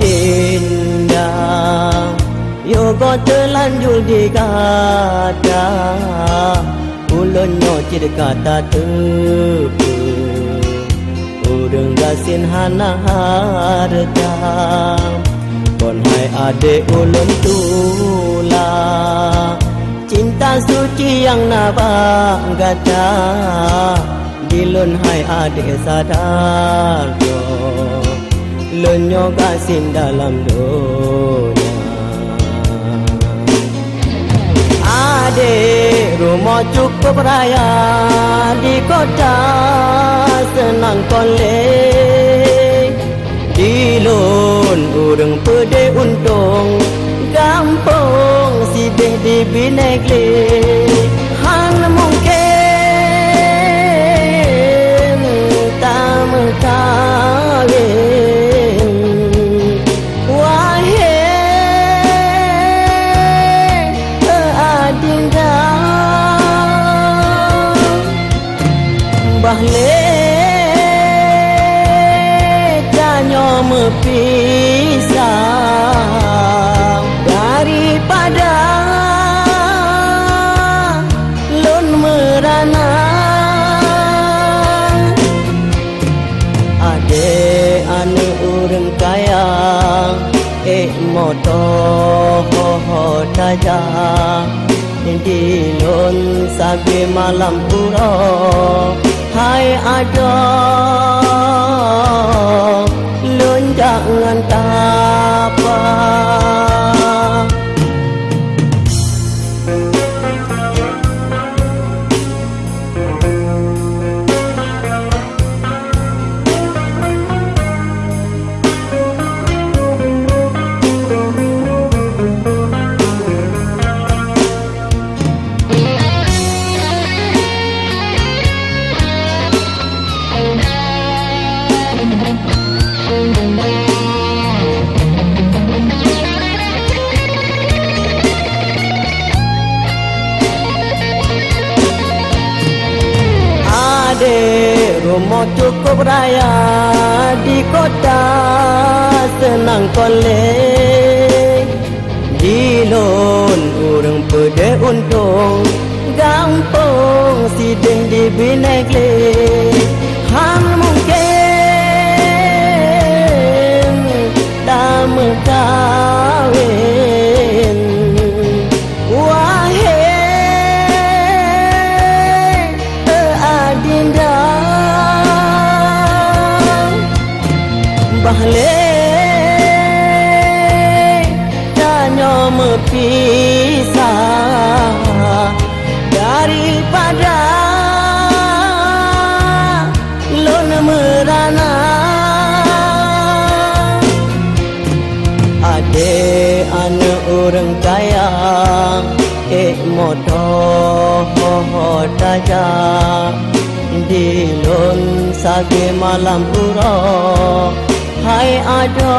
dinda Yogo terlanjur digada Ulunnya ciri kata tepu Urang gasin hana harta Kon hai adik ulun tula Cinta suci yang nabang gada Dilun hai adik sadar yo Lunyo gasin dalam dunia Adik rumah cukup raya Di kota senang kolek Dilun urang pede untung Gampang sidih di binekli Han mungkin tak mengkawin Wahai adinda Bahle janyo mepisah Daripada lun merana Ade ane urang kaya moto ho taja Di lun sabi malam puro Hai ada lun jangan tapa Rumah cukup raya di kota senang kolek Dilun urang pede untung Gampang sidih di binekli Han mungkin tak mengkawin Wahai adinda Bahle janyo mepisah Daripada lun merana Ade ane urang kaya moto ho taja Dilun sage malam puro Hai ada